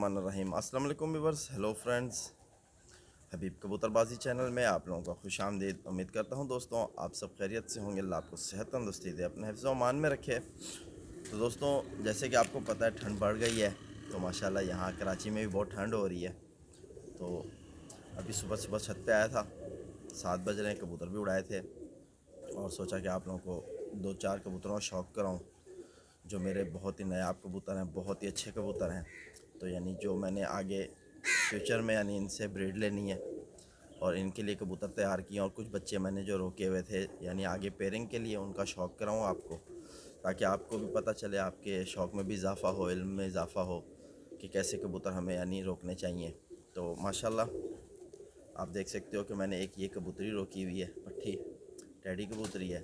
बिस्मिल्लाहिर्रहमानिर्रहीम। अस्सलाम वालेकुम व्यूअर्स, हेलो फ्रेंड्स। हबीब कबूतरबाजी चैनल में आप लोगों का खुश आमदीद। उम्मीद करता हूँ दोस्तों आप सब खैरियत से होंगे। अल्लाह आपको सेहत तंदुरुस्ती दे, अपने हिफ्ज़ व अमान में रखे। तो दोस्तों जैसे कि आपको पता है ठंड बढ़ गई है, तो माशाल्लाह यहाँ कराची में भी बहुत ठंड हो रही है। तो अभी सुबह सुबह छत पे आया था, 7 बज रहे हैं, कबूतर भी उड़ाए थे और सोचा कि आप लोगों को 2-4 कबूतरों का शौक़ कराऊँ जो मेरे बहुत ही नायाब कबूतर हैं, बहुत ही अच्छे कबूतर हैं। तो यानी जो मैंने आगे फ्यूचर में यानी इनसे ब्रीड लेनी है और इनके लिए कबूतर तैयार किए, और कुछ बच्चे मैंने जो रोके हुए थे यानी आगे पेयरिंग के लिए, उनका शौक़ कराऊँ आपको, ताकि आपको भी पता चले, आपके शौक़ में भी इजाफ़ा हो, इल्म में इजाफ़ा हो कि कैसे कबूतर हमें यानी रोकने चाहिए। तो माशाल्लाह आप देख सकते हो कि मैंने एक ये कबूतरी रोकी हुई है, पट्ठी टैडी कबूतरी है।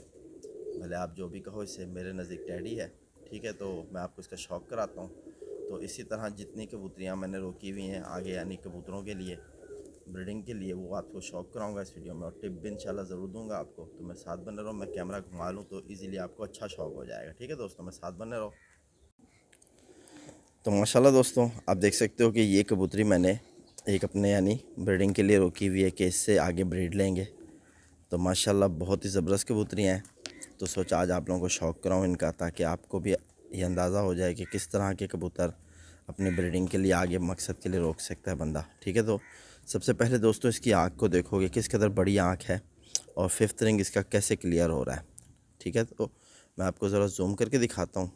भले आप जो भी कहो, इससे मेरे नज़दीक टैडी है, ठीक है। तो मैं आपको इसका शौक़ कराता हूँ। तो इसी तरह जितनी कबूतरियाँ मैंने रोकी हुई हैं आगे यानी कबूतरों के लिए ब्रीडिंग के लिए, वो आपको शौक़ कराऊंगा इस वीडियो में, और टिप भी इंशाल्लाह ज़रूर दूंगा आपको। तो मैं साथ बने रहो, मैं कैमरा घुमा लूँ तो इजीली आपको अच्छा शौक़ हो जाएगा, ठीक है दोस्तों, मैं साथ बने रहो। तो माशाल्लाह दोस्तों आप देख सकते हो कि ये कबूतरी मैंने एक अपने यानी ब्रीडिंग के लिए रोकी हुई है कि इससे आगे ब्रीड लेंगे। तो माशाल्लाह बहुत ही ज़बरदस्त कबूतरियाँ हैं। तो सोचा आज आप लोगों को शौक़ कराऊँ इनका, ताकि आपको भी ये अंदाज़ा हो जाए कि किस तरह के कबूतर अपने ब्रीडिंग के लिए आगे मकसद के लिए रोक सकता है बंदा, ठीक है। तो सबसे पहले दोस्तों इसकी आँख को देखोगे किस कदर बड़ी आँख है, और फिफ्थ रिंग इसका कैसे क्लियर हो रहा है, ठीक है। तो मैं आपको ज़रा जूम करके दिखाता हूँ।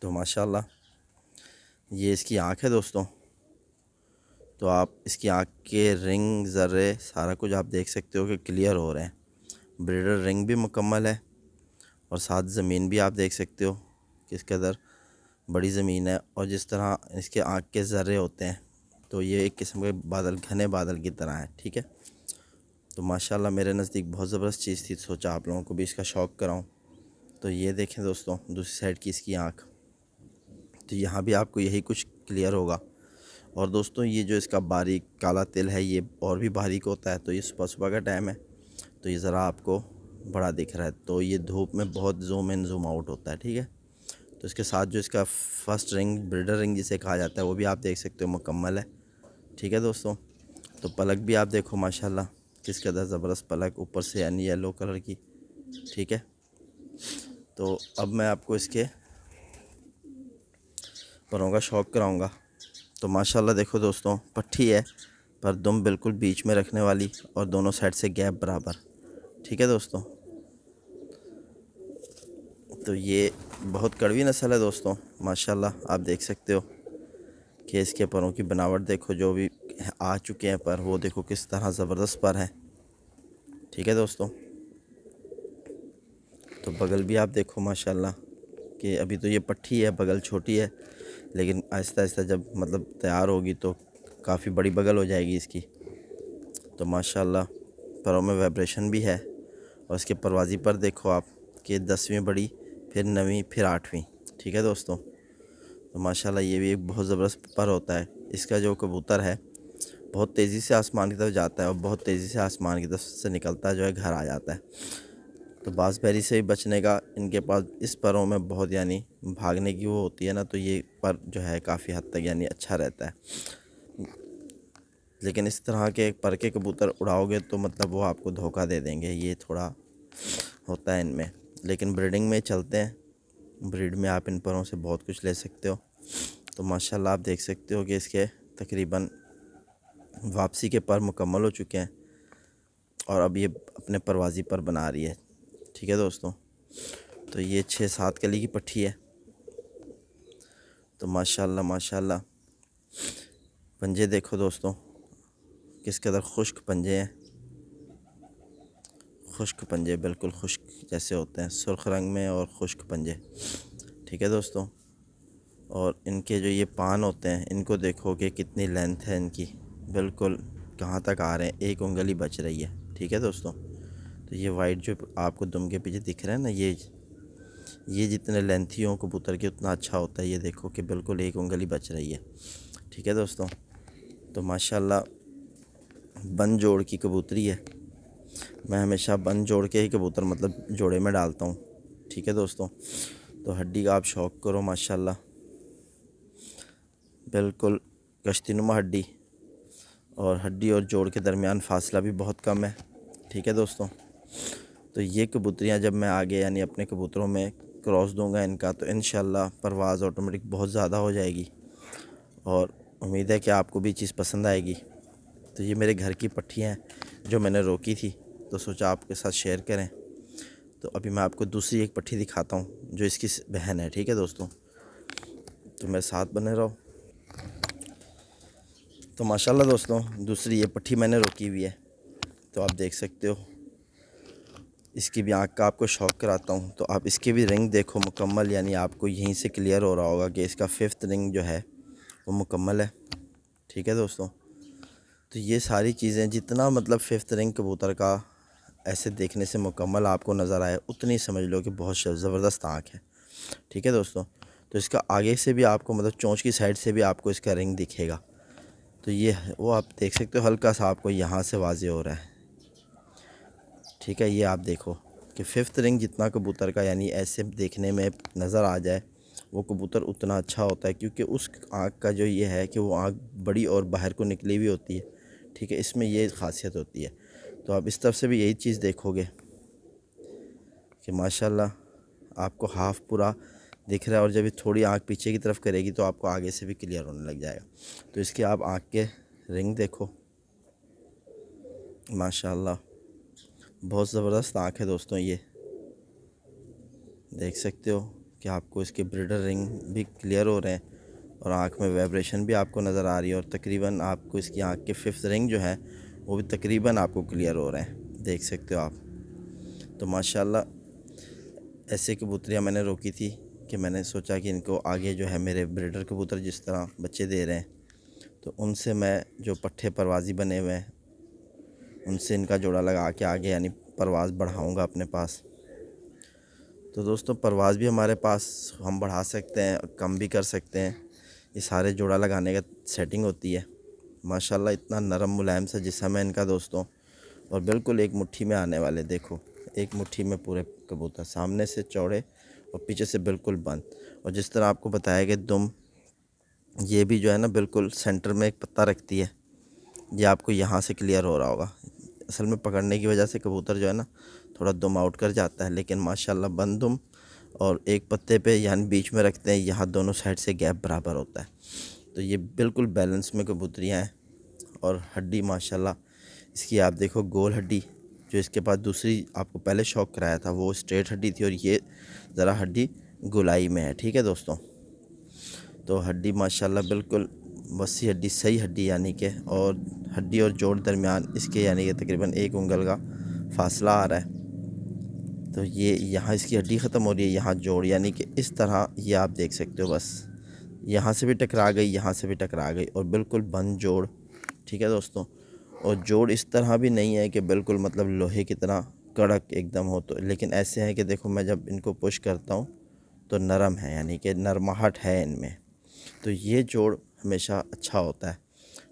तो माशाल्लाह ये इसकी आँख है दोस्तों। तो आप इसकी आँख के रिंग ज़र्रे सारा कुछ आप देख सकते हो कि क्लियर हो रहे हैं। ब्रीडर रिंग भी मुकम्मल है, और साथ ज़मीन भी आप देख सकते हो किस कदर बड़ी ज़मीन है, और जिस तरह इसके आँख के ज़र्रे होते हैं तो ये एक किस्म के बादल, घने बादल की तरह है, ठीक है। तो माशाल्लाह मेरे नज़दीक बहुत ज़बरदस्त चीज़ थी, सोचा आप लोगों को भी इसका शौक़ कराऊं। तो ये देखें दोस्तों दूसरी साइड की इसकी आँख, तो यहाँ भी आपको यही कुछ क्लियर होगा। और दोस्तों ये जो इसका बारीक काला तिल है ये और भी बारीक होता है। तो ये सुबह सुबह का टाइम है तो ये ज़रा आपको बड़ा दिख रहा है, तो ये धूप में बहुत जूम इन जूम आउट होता है, ठीक है। तो इसके साथ जो इसका फर्स्ट रिंग, ब्रीडर रिंग जिसे कहा जाता है, वो भी आप देख सकते हो मुकम्मल है, ठीक है दोस्तों। तो पलक भी आप देखो माशाल्लाह किस कदर ज़बरदस्त पलक, ऊपर से यानी येलो कलर की, ठीक है। तो अब मैं आपको इसके परों का शौक़ कराऊंगा। तो माशाल्लाह देखो दोस्तों पट्ठी है, पर दुम बिल्कुल बीच में रखने वाली, और दोनों साइड से गैप बराबर, ठीक है दोस्तों। तो ये बहुत कड़वी नस्ल है दोस्तों, माशाल्लाह आप देख सकते हो कि इसके परों की बनावट देखो, जो भी आ चुके हैं पर वो देखो किस तरह ज़बरदस्त पर है, ठीक है दोस्तों। तो बगल भी आप देखो माशाल्लाह कि अभी तो ये पट्ठी है, बगल छोटी है, लेकिन आहिस्ता आहिस्ता जब मतलब तैयार होगी तो काफ़ी बड़ी बगल हो जाएगी इसकी। तो माशाल्लाह परों में वाइब्रेशन भी है, और इसके परवाज़ी पर देखो आप कि 10वीं बड़ी, फिर 9वीं, फिर 8वीं, ठीक है दोस्तों। तो माशाल्लाह ये भी एक बहुत ज़बरदस्त पर होता है। इसका जो कबूतर है बहुत तेज़ी से आसमान की तरफ जाता है, और बहुत तेज़ी से आसमान की तरफ से निकलता है जो है घर आ जाता है। तो बाज़बैरी से भी बचने का इनके पास इस परों में बहुत यानी भागने की वो होती है ना, तो ये पर जो है काफ़ी हद तक यानी अच्छा रहता है। लेकिन इस तरह के पर के कबूतर उड़ाओगे तो मतलब वो आपको धोखा दे देंगे, ये थोड़ा होता है इनमें। लेकिन ब्रीडिंग में चलते हैं, ब्रीड में आप इन परों से बहुत कुछ ले सकते हो। तो माशाल्लाह आप देख सकते हो कि इसके तकरीबन वापसी के पर मुकम्मल हो चुके हैं, और अब ये अपने परवाज़ी पर बना रही है, ठीक है दोस्तों। तो ये 6-7 कली की पट्ठी है। तो माशाल्लाह माशाल्लाह पंजे देखो दोस्तों किस कदर खुश्क पंजे हैं, खुश्क पंजे, बिल्कुल खुश्क जैसे होते हैं, सुर्ख रंग में और खुश्क पंजे, ठीक है दोस्तों। और इनके जो ये पान होते हैं इनको देखो कि कितनी लेंथ है इनकी, बिल्कुल कहाँ तक आ रहे हैं, एक उंगली बच रही है, ठीक है दोस्तों। तो ये वाइट जो आपको दुम के पीछे दिख रहे हैं ना, ये जितने लेंथी हो कबूतर के उतना अच्छा होता है। ये देखो कि बिल्कुल एक उंगली बच रही है, ठीक है दोस्तों। तो माशाल्लाह बन जोड़ की कबूतरी है, मैं हमेशा बन जोड़ के ही कबूतर मतलब जोड़े में डालता हूँ, ठीक है दोस्तों। तो हड्डी का आप शौक़ करो माशाल्लाह, बिल्कुल कश्तीनुमा हड्डी, और हड्डी और जोड़ के दरमियान फासला भी बहुत कम है। ठीक है दोस्तों, तो ये कबूतरियाँ जब मैं आगे यानी अपने कबूतरों में क्रॉस दूंगा इनका, तो इंशाल्लाह परवाज़ ऑटोमेटिक बहुत ज़्यादा हो जाएगी और उम्मीद है कि आपको भी चीज़ पसंद आएगी। तो ये मेरे घर की पट्टियाँ हैं जो मैंने रोकी थी, तो सोचा आपके साथ शेयर करें। तो अभी मैं आपको दूसरी एक पट्टी दिखाता हूँ जो इसकी बहन है। ठीक है दोस्तों, तो मेरे साथ बने रहो। तो माशाल्लाह दोस्तों, दूसरी ये पट्टी मैंने रोकी हुई है, तो आप देख सकते हो। इसकी भी आँख का आपको शौक कराता हूँ। तो आप इसके भी रिंग देखो मुकम्मल, यानी आपको यहीं से क्लियर हो रहा होगा कि इसका 5th रिंग जो है वो मुकम्मल है। ठीक है दोस्तों, तो ये सारी चीज़ें जितना मतलब 5th रिंग कबूतर का ऐसे देखने से मुकम्मल आपको नज़र आए, उतनी समझ लो कि बहुत ज़बरदस्त आँख है। ठीक है दोस्तों, तो इसका आगे से भी आपको मतलब चोंच की साइड से भी आपको इसका रिंग दिखेगा। तो ये वो आप देख सकते हो, हल्का सा आपको यहाँ से वाज़े हो रहा है। ठीक है, ये आप देखो कि 5th रिंग जितना कबूतर का यानी ऐसे देखने में नज़र आ जाए, वो कबूतर उतना अच्छा होता है, क्योंकि उस आँख का जो ये है कि वो आँख बड़ी और बाहर को निकली हुई होती है। ठीक है, इसमें ये ख़ासियत होती है। तो आप इस तरफ से भी यही चीज़ देखोगे कि माशाल्लाह आपको हाफ़ पूरा दिख रहा है, और जब ये थोड़ी आँख पीछे की तरफ करेगी तो आपको आगे से भी क्लियर होने लग जाएगा। तो इसके आप आँख के रिंग देखो, माशाल्लाह बहुत ज़बरदस्त आँख है दोस्तों। ये देख सकते हो कि आपको इसके ब्रीडर रिंग भी क्लियर हो रहे हैं, और आँख में वाइब्रेशन भी आपको नज़र आ रही है, और तकरीबन आपको इसकी आँख के 5th रिंग जो है वो भी तकरीबन आपको क्लियर हो रहे हैं, देख सकते हो आप। तो माशाल्लाह ऐसे कबूतरियाँ मैंने रोकी थी कि मैंने सोचा कि इनको आगे जो है मेरे ब्रीडर कबूतर जिस तरह बच्चे दे रहे हैं, तो उनसे मैं जो पट्ठे परवाज़ी बने हुए हैं उनसे इनका जोड़ा लगा के आगे यानी परवाज़ बढ़ाऊँगा अपने पास। तो दोस्तों, परवाज़ भी हमारे पास हम बढ़ा सकते हैं, कम भी कर सकते हैं। ये सारे जोड़ा लगाने का सेटिंग होती है। माशाल्लाह इतना नरम मुलायम सा जिस्म है इनका दोस्तों, और बिल्कुल एक मुट्ठी में आने वाले। देखो, एक मुट्ठी में पूरे कबूतर, सामने से चौड़े और पीछे से बिल्कुल बंद। और जिस तरह आपको बताया कि दुम ये भी जो है ना बिल्कुल सेंटर में एक पत्ता रखती है, ये आपको यहाँ से क्लियर हो रहा होगा। असल में पकड़ने की वजह से कबूतर जो है ना थोड़ा दुम आउट कर जाता है, लेकिन माशाल्लाह बंद दुम और एक पत्ते पे यानी बीच में रखते हैं, यहाँ दोनों साइड से गैप बराबर होता है। तो ये बिल्कुल बैलेंस में कबूतरियाँ हैं। और हड्डी माशाल्लाह इसकी आप देखो, गोल हड्डी, जो इसके पास दूसरी आपको पहले शौक कराया था वो स्ट्रेट हड्डी थी, और ये ज़रा हड्डी गोलाई में है। ठीक है दोस्तों, तो हड्डी माशाल्लाह बिल्कुल वसी हड्डी, सही हड्डी यानी कि, और हड्डी और जोड़ दरमियान इसके यानी कि तकरीबन 1 उंगल का फासला आ रहा है। तो ये यहाँ इसकी हड्डी ख़त्म हो रही है, यहाँ जोड़, यानी कि इस तरह ये आप देख सकते हो, बस यहाँ से भी टकरा गई, यहाँ से भी टकरा गई, और बिल्कुल बंद जोड़। ठीक है दोस्तों, और जोड़ इस तरह भी नहीं है कि बिल्कुल मतलब लोहे की तरह कड़क एकदम हो, तो लेकिन ऐसे हैं कि देखो मैं जब इनको पुश करता हूँ तो नरम है, यानी कि नरमाहट है इनमें। तो ये जोड़ हमेशा अच्छा होता है।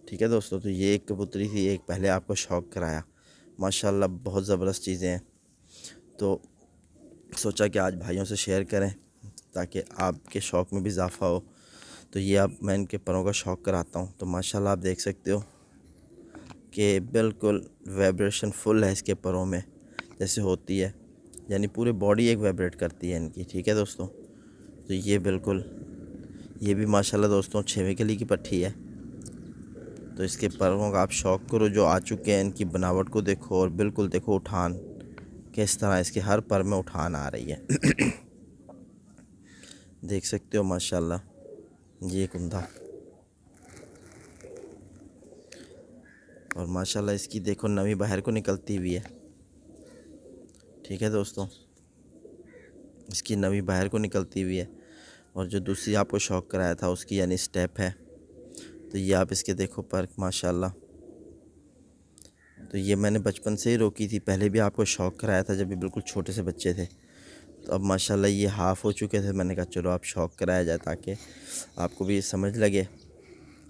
ठीक है दोस्तों, तो ये एक कबूतरी थी, एक पहले आपको शौक़ कराया। माशाल्लाह बहुत ज़बरदस्त चीज़ें हैं, तो सोचा कि आज भाइयों से शेयर करें ताकि आपके शौक़ में भी इजाफ़ा हो। तो ये अब मैं इनके परों का शौक़ कराता हूँ। तो माशाल्लाह आप देख सकते हो कि बिल्कुल वाइब्रेशन फुल है इसके परों में, जैसे होती है, यानी पूरी बॉडी एक वाइब्रेट करती है इनकी। ठीक है दोस्तों, तो ये बिल्कुल, ये भी माशाल्लाह दोस्तों 6वें कली की पट्टी है। तो इसके परों का आप शौक़ करो, जो आ चुके हैं इनकी बनावट को देखो, और बिल्कुल देखो उठान किस तरह, इसके हर पर में उठान आ रही है। देख सकते हो माशाल्लाह, ये कुंदा, और माशाल्लाह इसकी देखो नमी बाहर को निकलती हुई है। ठीक है दोस्तों, इसकी नमी बाहर को निकलती हुई है, और जो दूसरी आपको शौक़ कराया था उसकी यानी स्टेप है। तो ये आप इसके देखो पर माशाल्लाह, तो ये मैंने बचपन से ही रोकी थी, पहले भी आपको शौक़ कराया था जब भी बिल्कुल छोटे से बच्चे थे। तो अब माशाल्लाह ये हाफ़ हो चुके थे, मैंने कहा चलो आप शौक़ कराया जाए ताकि आपको भी समझ लगे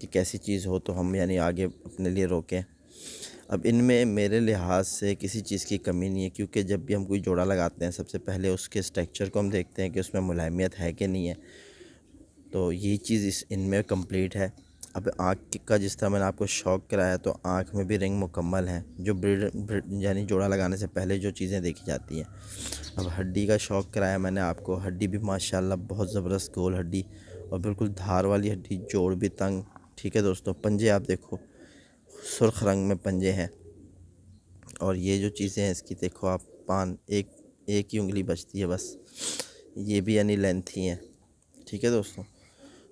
कि कैसी चीज़ हो तो हम यानी आगे अपने लिए रोकें। अब इनमें मेरे लिहाज से किसी चीज़ की कमी नहीं है, क्योंकि जब भी हम कोई जोड़ा लगाते हैं सबसे पहले उसके स्ट्रक्चर को हम देखते हैं कि उसमें मुलायमियत है कि नहीं है। तो ये चीज़ इनमें कंप्लीट है। अब आँख का जिस तरह मैंने आपको शौक कराया, तो आँख में भी रिंग मुकम्मल है, जो ब्रीड यानी जोड़ा लगाने से पहले जो चीज़ें देखी जाती हैं। अब हड्डी का शौक कराया मैंने आपको, हड्डी भी माशाल्लाह बहुत ज़बरदस्त गोल हड्डी और बिल्कुल धार वाली हड्डी, जोड़ भी तंग। ठीक है दोस्तों, पंजे आप देखो, सुर्ख रंग में पंजे हैं। और ये जो चीज़ें हैं इसकी देखो आप, पान एक ही उंगली बचती है बस, ये भी यानी लेंथी हैं। ठीक है दोस्तों,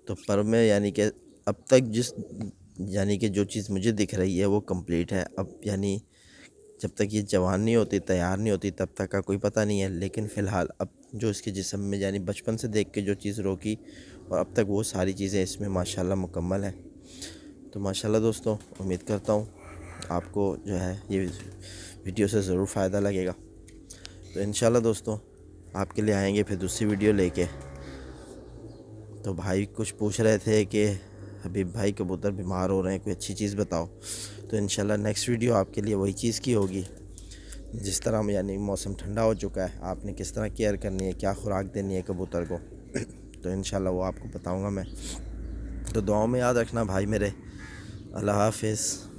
तो पर में यानी कि अब तक यानी कि जो चीज़ मुझे दिख रही है वो कंप्लीट है। अब यानी जब तक ये जवान नहीं होती, तैयार नहीं होती, तब तक का कोई पता नहीं है। लेकिन फ़िलहाल अब जो इसके जिस्म में यानी बचपन से देख के जो चीज़ रोकी और अब तक वो सारी चीज़ें इसमें माशाल्लाह मुकम्मल है। तो माशाल्लाह दोस्तों, उम्मीद करता हूँ आपको जो है ये वीडियो से ज़रूर फ़ायदा लगेगा। तो इंशाल्लाह दोस्तों आपके लिए आएंगे फिर दूसरी वीडियो लेके। तो भाई कुछ पूछ रहे थे कि हबीब भाई कबूतर बीमार हो रहे हैं, कोई अच्छी चीज़ बताओ। तो इंशाल्लाह नेक्स्ट वीडियो आपके लिए वही चीज़ की होगी। जिस तरह यानी मौसम ठंडा हो चुका है, आपने किस तरह केयर करनी है, क्या खुराक देनी है कबूतर को, तो इंशाल्लाह वो आपको बताऊंगा मैं। तो दुआओं में याद रखना भाई मेरे। अल्लाह हाफिज़।